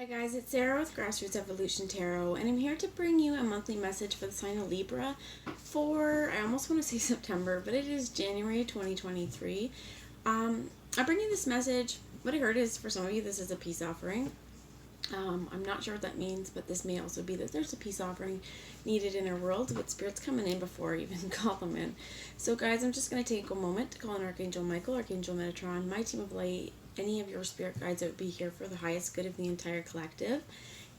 Guys, it's Sarah with Grassroots Evolution Tarot, and I'm here to bring you a monthly message for the sign of Libra for, I almost want to say September, but it is January 2023. I bring you this message. What I heard is, for some of you, this is a peace offering. I'm not sure what that means, but this may also be that there's a peace offering needed in our world, with spirits coming in before I even call them in. So guys, I'm just going to take a moment to call on Archangel Michael, Archangel Metatron, my team of light, any of your spirit guides that would be here for the highest good of the entire collective,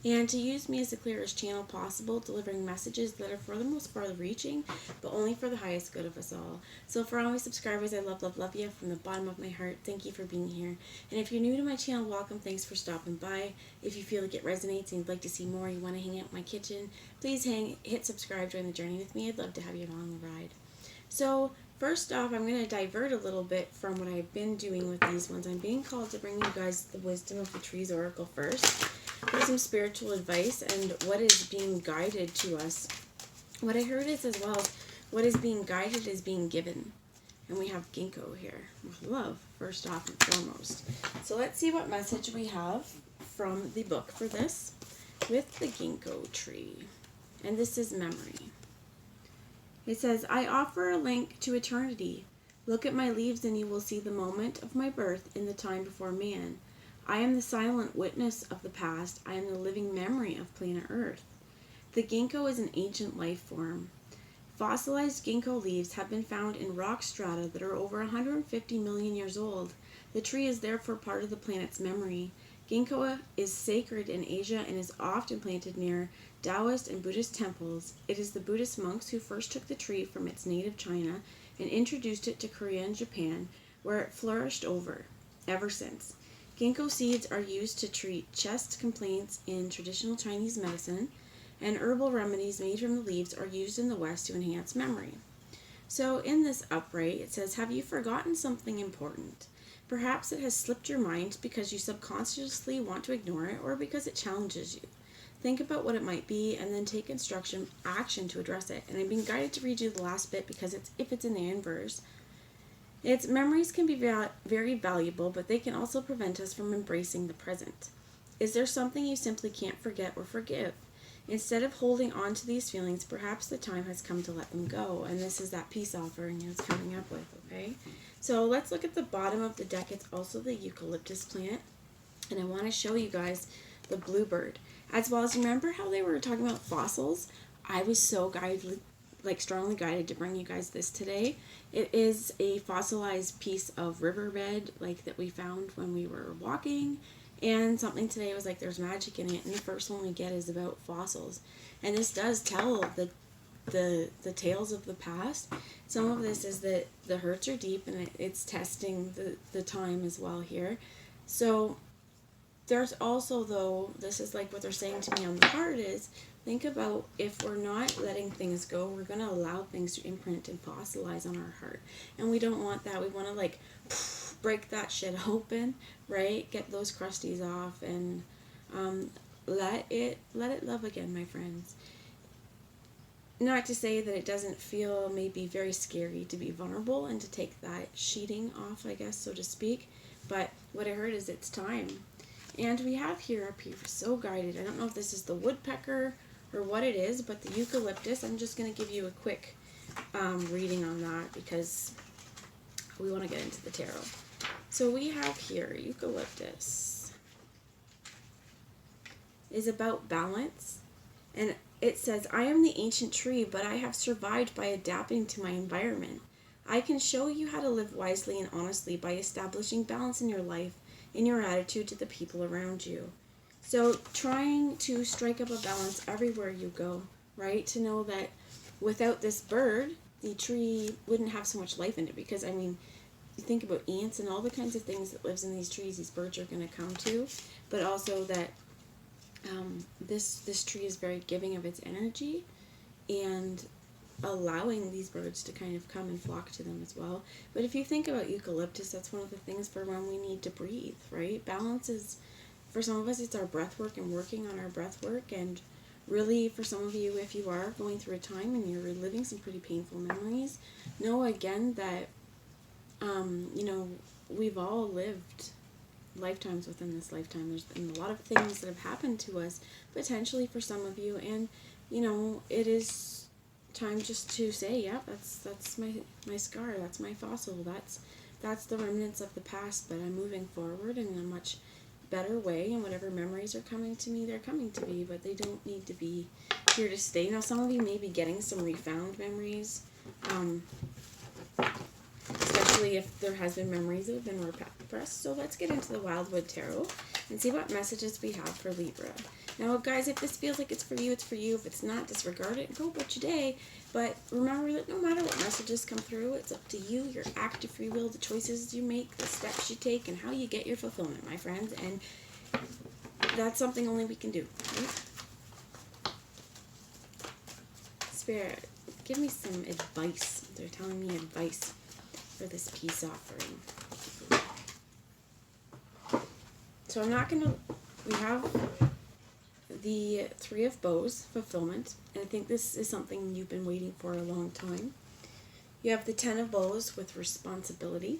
and to use me as the clearest channel possible, delivering messages that are for the most far reaching, but only for the highest good of us all. So for all my subscribers, I love you from the bottom of my heart. Thank you for being here. And if you're new to my channel, welcome. Thanks for stopping by. If you feel like it resonates and you'd like to see more, you want to hang out in my kitchen, please hit subscribe, join the journey with me. I'd love to have you along the ride. So first off, I'm going to divert a little bit from what I've been doing with these ones. I'm being called to bring you guys the Wisdom of the Trees Oracle first, for some spiritual advice and what is being guided to us. What I heard is, as well, what is being guided is being given. And we have ginkgo here, with love, first off and foremost. So let's see what message we have from the book for this, with the ginkgo tree. And this is memory. It says, I offer a link to eternity. Look at my leaves and you will see the moment of my birth in the time before man. I am the silent witness of the past. I am the living memory of planet Earth. The ginkgo is an ancient life form. Fossilized ginkgo leaves have been found in rock strata that are over 150 million years old. The tree is therefore part of the planet's memory. Ginkgo is sacred in Asia and is often planted near Taoist and Buddhist temples. It is the Buddhist monks who first took the tree from its native China and introduced it to Korea and Japan, where it flourished ever since. Ginkgo seeds are used to treat chest complaints in traditional Chinese medicine, and herbal remedies made from the leaves are used in the West to enhance memory. So in this upright, it says, have you forgotten something important? Perhaps it has slipped your mind because you subconsciously want to ignore it, or because it challenges you. Think about what it might be and then take action to address it. And I'm being guided to read you the last bit because if it's in the inverse. Its memories can be very valuable, but they can also prevent us from embracing the present. Is there something you simply can't forget or forgive? Instead of holding on to these feelings, perhaps the time has come to let them go. And this is that peace offering I was coming up with, okay? So let's look at the bottom of the deck. It's also the eucalyptus plant. And I want to show you guys the bluebird. As well as, remember how they were talking about fossils? I was so strongly guided to bring you guys this today. It is a fossilized piece of riverbed that we found when we were walking. And something today was like there's magic in it, and the first one we get is about fossils. And this does tell the tales of the past. Some of this is that the hurts are deep, and it's testing the time as well here. So there's also, though, this is like what they're saying to me on the card is, think about if we're not letting things go, we're going to allow things to imprint and fossilize on our heart. And we don't want that. We want to break that shit open, right? Get those crusties off and let it love again, my friends. Not to say that it doesn't feel maybe very scary to be vulnerable and to take that sheeting off, I guess, so to speak. But what I heard is it's time. And we have here up here, so guided. I don't know if this is the woodpecker or what it is, but the eucalyptus. I'm just going to give you a quick reading on that because we want to get into the tarot. So we have here, eucalyptus is about balance. And it says, I am the ancient tree, but I have survived by adapting to my environment. I can show you how to live wisely and honestly by establishing balance in your life, in your attitude to the people around you. So trying to strike up a balance everywhere you go, right? To know that without this bird, the tree wouldn't have so much life in it. Because, I mean, you think about ants and all the kinds of things that lives in these trees, these birds are going to come to. But also that this tree is very giving of its energy and allowing these birds to kind of come and flock to them as well. But if you think about eucalyptus, that's one of the things for when we need to breathe, right? Balance is, for some of us, it's our breath work and working on our breath work. And really, for some of you, if you are going through a time and you're reliving some pretty painful memories, know again that, we've all lived lifetimes within this lifetime. There's been a lot of things that have happened to us, potentially for some of you, and it is time just to say, yeah, that's my scar, that's my fossil, that's the remnants of the past, but I'm moving forward in a much better way, and whatever memories are coming to me, they're coming to me, but they don't need to be here to stay. Now, some of you may be getting some refound memories, especially if there has been memories that have been repressed. So let's get into the Wildwood Tarot and see what messages we have for Libra. Now, guys, if this feels like it's for you, it's for you. If it's not, disregard it and go about your day. But remember that no matter what messages come through, it's up to you, your active free will, the choices you make, the steps you take, and how you get your fulfillment, my friends. And that's something only we can do, right? Spirit, give me some advice. They're telling me advice for this peace offering. So we have the Three of Bows, fulfillment, and I think this is something you've been waiting for a long time. You have the Ten of Bows with responsibility,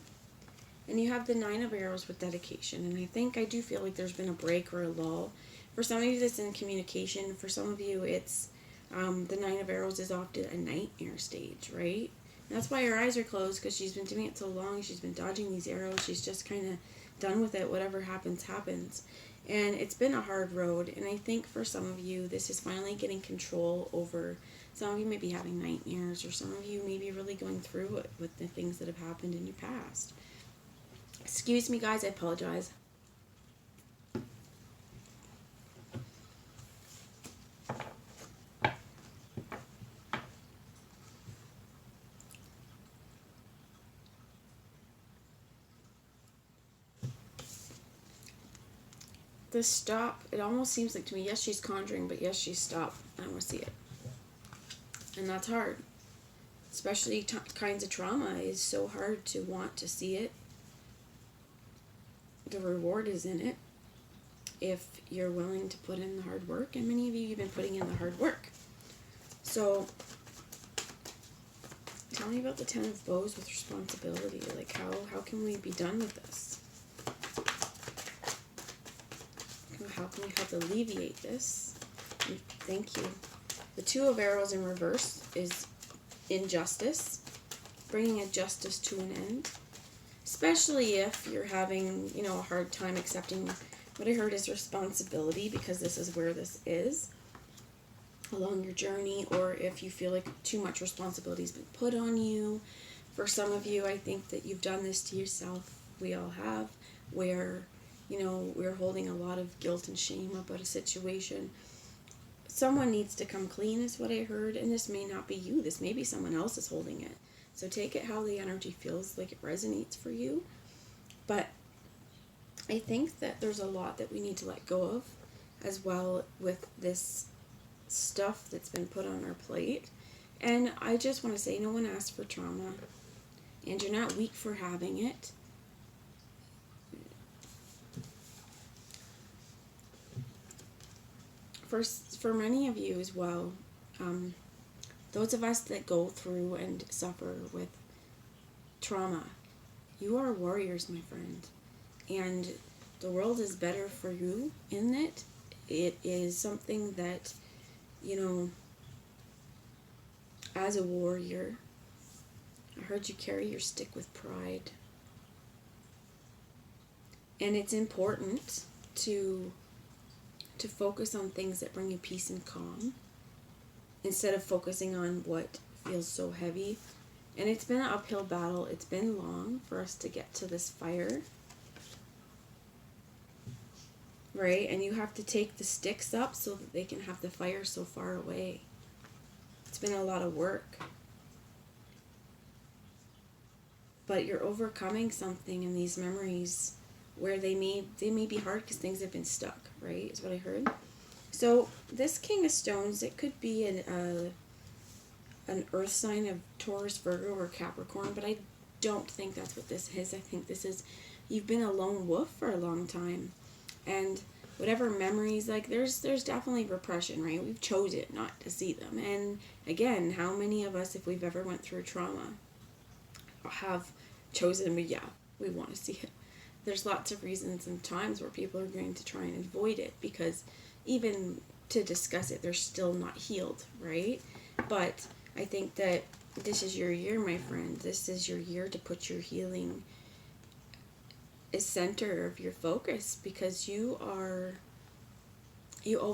and you have the Nine of Arrows with dedication. And I do feel like there's been a break or a lull. For some of you, this is in communication. For some of you, it's the Nine of Arrows is often a nightmare stage, right? And that's why her eyes are closed, because she's been doing it so long. She's been dodging these arrows. She's just kind of done with it. Whatever happens, happens. And it's been a hard road. And I think for some of you, this is finally getting control over. Some of you may be having nightmares, or some of you may be really going through it with the things that have happened in your past. Excuse me, guys. I apologize. The stop, it almost seems like to me, yes, she's conjuring, but yes, she's stopped. I don't want to see it. And that's hard. Especially kinds of trauma is so hard to want to see it. The reward is in it if you're willing to put in the hard work, and many of you have been putting in the hard work. So tell me about the Ten of Bows with responsibility. Like, how can we be done with this? How can we help alleviate this? Thank you. The Two of Arrows in reverse is injustice, bringing a justice to an end. Especially if you're having, a hard time accepting what I heard is responsibility, because this is where this is along your journey, or if you feel like too much responsibility has been put on you. For some of you, I think that you've done this to yourself. We all have, where we're holding a lot of guilt and shame about a situation. Someone needs to come clean is what I heard, and this may not be you. This may be someone else is holding it. So take it how the energy feels like it resonates for you. But I think that there's a lot that we need to let go of as well with this stuff that's been put on our plate. And I just want to say, no one asked for trauma, and you're not weak for having it. For many of you as well, those of us that go through and suffer with trauma, you are warriors, my friend. And the world is better for you in it. It is something that, as a warrior, I heard you carry your stick with pride. And it's important to focus on things that bring you peace and calm, instead of focusing on what feels so heavy. And it's been an uphill battle. It's been long for us to get to this fire, right? And you have to take the sticks up so that they can have the fire so far away. It's been a lot of work. But you're overcoming something in these memories where they may be hard because things have been stuck, right? Is what I heard. So this King of Stones, it could be an earth sign of Taurus, Virgo, or Capricorn, but I don't think that's what this is. I think this is, you've been a lone wolf for a long time, and whatever memories, there's definitely repression, right? We've chosen not to see them. And again, how many of us, if we've ever went through trauma, have chosen, we want to see it. there's lots of reasons and times where people are going to try and avoid it because even to discuss it, they're still not healed, right? But I think that this is your year, my friend. This is your year to put your healing as center of your focus, because you owe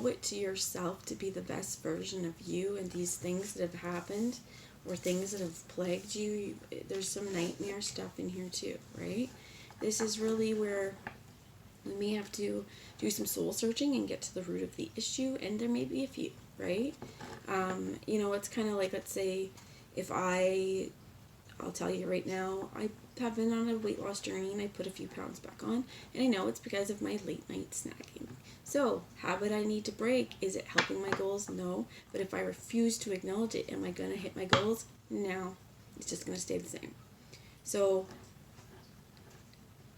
it to yourself to be the best version of you, and these things that have happened or things that have plagued you, there's some nightmare stuff in here too, right? This is really where we may have to do some soul searching and get to the root of the issue, and there may be a few, right? It's kind of like, let's say, if I'll tell you right now, I have been on a weight loss journey and I put a few pounds back on, and I know it's because of my late night snacking. So, habit I need to break. Is it helping my goals? No. But if I refuse to acknowledge it, am I going to hit my goals? No. It's just going to stay the same. So,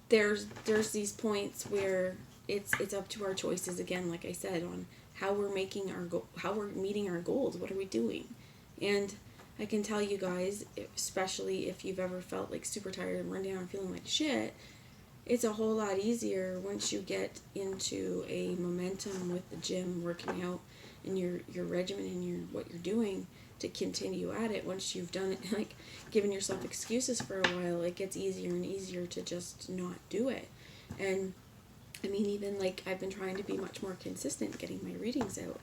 there's these points where it's up to our choices again, like I said, on how we're making how we're meeting our goals. What are we doing? And I can tell you guys, especially if you've ever felt like super tired and run down and feeling like shit, it's a whole lot easier once you get into a momentum with the gym, working out, and your regimen and what you're doing to continue at it. Once you've done it, like giving yourself excuses for a while, it gets easier and easier to just not do it. And I mean, even like I've been trying to be much more consistent getting my readings out,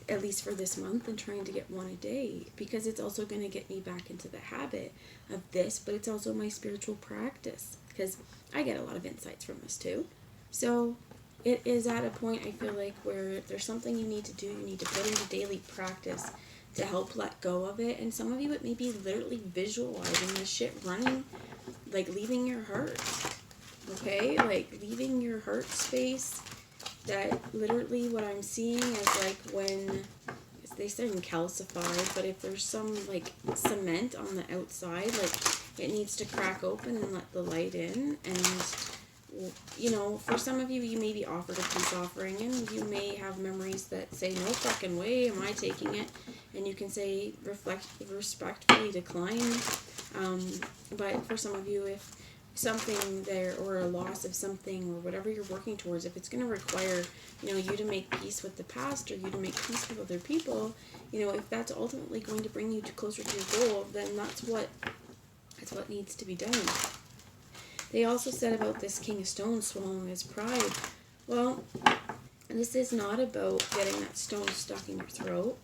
at least for this month, and trying to get one a day, because it's also going to get me back into the habit of this, but it's also my spiritual practice, because I get a lot of insights from this too. So it is at a point, I feel like, where if there's something you need to do, you need to put into daily practice to help let go of it. And some of you, it may be literally visualizing this shit running, like leaving your heart, okay? Like leaving your heart space. That literally what I'm seeing is like when they say calcified, but if there's some like cement on the outside, like it needs to crack open and let the light in. And for some of you, you may be offered a peace offering, and you may have memories that say, no fucking way am I taking it, and you can say respectfully decline. But for some of you, if something there, or a loss of something, or whatever you're working towards, if it's going to require you to make peace with the past, or you to make peace with other people, if that's ultimately going to bring you closer to your goal, then that's what needs to be done. They also said about this King of Stones swallowing his pride. Well, this is not about getting that stone stuck in your throat.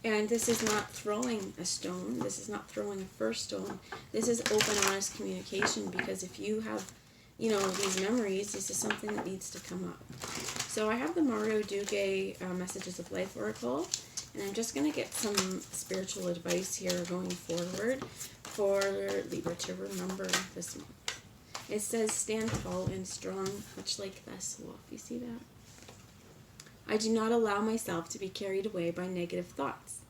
And this is not throwing a stone. This is not throwing a first stone. This is open, honest communication, because if you have, these memories, this is something that needs to come up. So I have the Mario Duque Messages of Life Oracle, and I'm just going to get some spiritual advice here going forward for Libra to remember this month. It says, stand tall and strong, much like this wolf. You see that? I do not allow myself to be carried away by negative thoughts.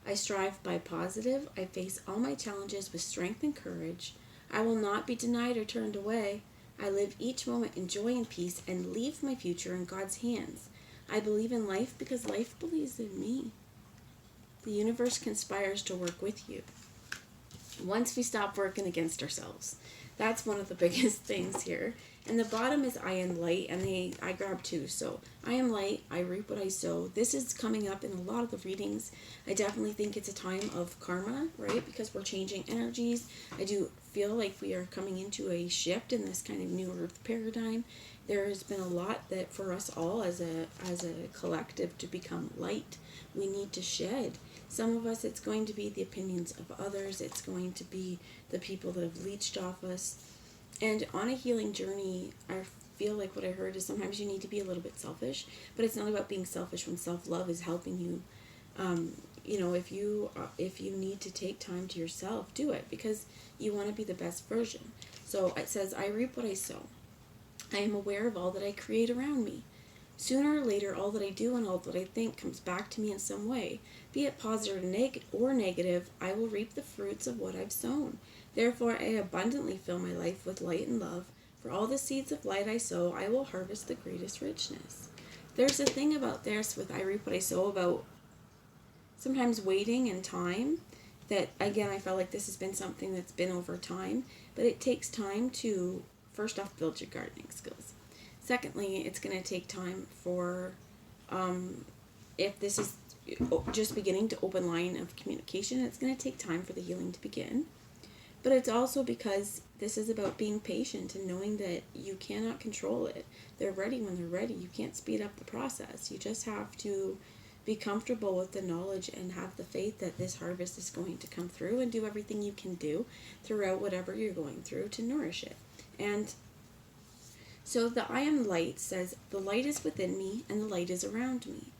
I strive by positive. I face all my challenges with strength and courage. I will not be denied or turned away. I live each moment in joy and peace and leave my future in God's hands. I believe in life because life believes in me. The universe conspires to work with you. Once we stop working against ourselves. That's one of the biggest things here. And the bottom is I am light, and I grabbed two. So I am light, I reap what I sow. This is coming up in a lot of the readings. I definitely think it's a time of karma, right? Because we're changing energies. I do feel like we are coming into a shift in this kind of new earth paradigm. There has been a lot that for us all as a collective to become light, we need to shed. Some of us, it's going to be the opinions of others. It's going to be the people that have leached off us. And on a healing journey, I feel like what I heard is sometimes you need to be a little bit selfish, but it's not about being selfish when self-love is helping you. If you need to take time to yourself, do it, because you want to be the best version. So it says, I reap what I sow. I am aware of all that I create around me. Sooner or later, all that I do and all that I think comes back to me in some way. Be it positive or negative, I will reap the fruits of what I've sown. Therefore, I abundantly fill my life with light and love. For all the seeds of light I sow, I will harvest the greatest richness. There's a thing about this with I reap what I sow about sometimes waiting and time. That, again, I felt like this has been something that's been over time. But it takes time to first off, build your gardening skills. Secondly, it's going to take time for, if this is just beginning to open line of communication, it's going to take time for the healing to begin. But it's also because this is about being patient and knowing that you cannot control it. They're ready when they're ready. You can't speed up the process. You just have to be comfortable with the knowledge and have the faith that this harvest is going to come through, and do everything you can do throughout whatever you're going through to nourish it. And so the I am light says, the light is within me and the light is around me.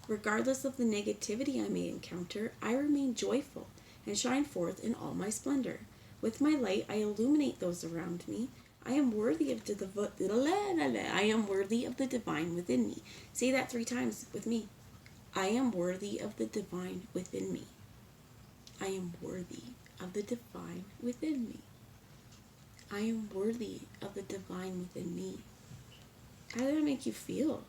Regardless of the negativity I may encounter, I remain joyful and shine forth in all my splendor. With my light, I illuminate those around me. I am worthy of I am worthy of the divine within me. Say that 3 times with me. I am worthy of the divine within me. I am worthy of the divine within me. I am worthy of the divine within me. How does that make you feel?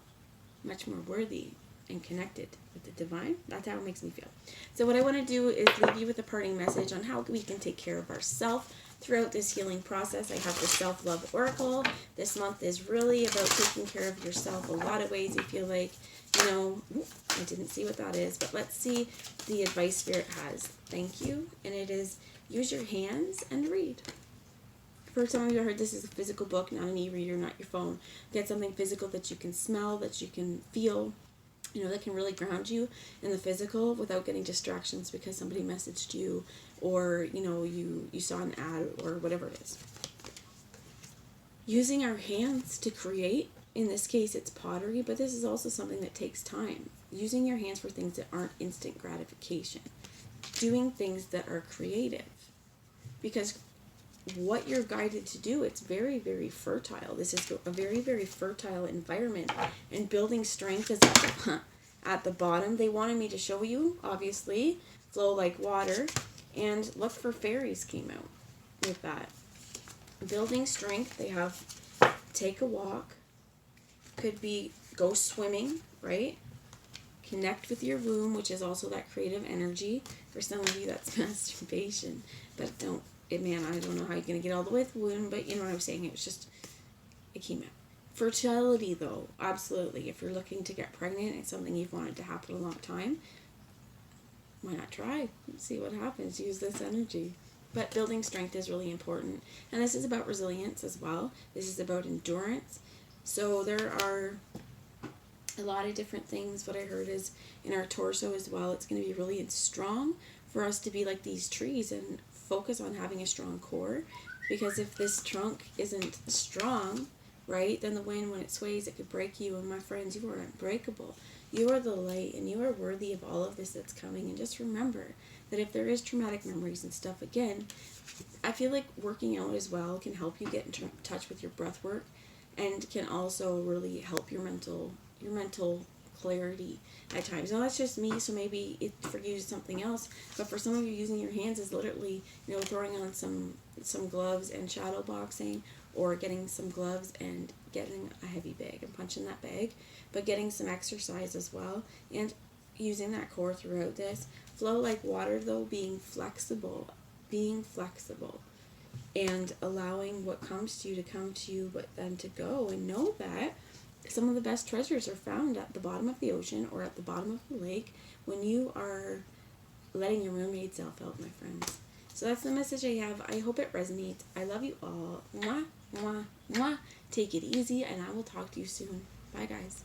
Much more worthy and connected with the divine. That's how it makes me feel. So what I want to do is leave you with a parting message on how we can take care of ourselves throughout this healing process. I have the Self-Love Oracle. This month is really about taking care of yourself. A lot of ways you feel like, I didn't see what that is, but let's see the advice Spirit has. Thank you. And it is, use your hands and read. For some of you, I heard this is a physical book, not an e-reader, not your phone. Get something physical that you can smell, that you can feel, that can really ground you in the physical without getting distractions because somebody messaged you or, you saw an ad or whatever it is. Using our hands to create, in this case it's pottery, but this is also something that takes time. Using your hands for things that aren't instant gratification. Doing things that are creative. Because what you're guided to do, it's very, very fertile. This is a very, very fertile environment, and building strength is at the bottom. They wanted me to show you, obviously, flow like water, and look for fairies came out with that. Building strength, they have take a walk, could be go swimming, right? Connect with your womb, which is also that creative energy. For some of you, that's masturbation, but I don't know how you're going to get all the way with the womb, but you know what I'm saying. It came out. Fertility, though, absolutely. If you're looking to get pregnant, it's something you've wanted to happen a long time. Why not try? See what happens. Use this energy. But building strength is really important. And this is about resilience as well. This is about endurance. So there are a lot of different things. What I heard is in our torso as well, it's going to be really strong for us to be like these trees and focus on having a strong core, because if this trunk isn't strong, right, then the wind, when it sways, it could break you. And my friends, you are unbreakable. You are the light, and you are worthy of all of this that's coming. And just remember that if there is traumatic memories and stuff, again, I feel like working out as well can help you get in touch with your breath work, and can also really help your mental clarity at times. Now that's just me, so maybe it for you is something else, but for some of you, using your hands is literally throwing on some gloves and shadow boxing, or getting some gloves and getting a heavy bag and punching that bag, but getting some exercise as well, and using that core throughout this. Flow like water, though, being flexible, and allowing what comes to you to come to you, but then to go, and know that some of the best treasures are found at the bottom of the ocean or at the bottom of the lake when you are letting your mermaid self out, my friends. So that's the message I have. I hope it resonates. I love you all. Mwah, mwah, mwah. Take it easy, and I will talk to you soon. Bye, guys.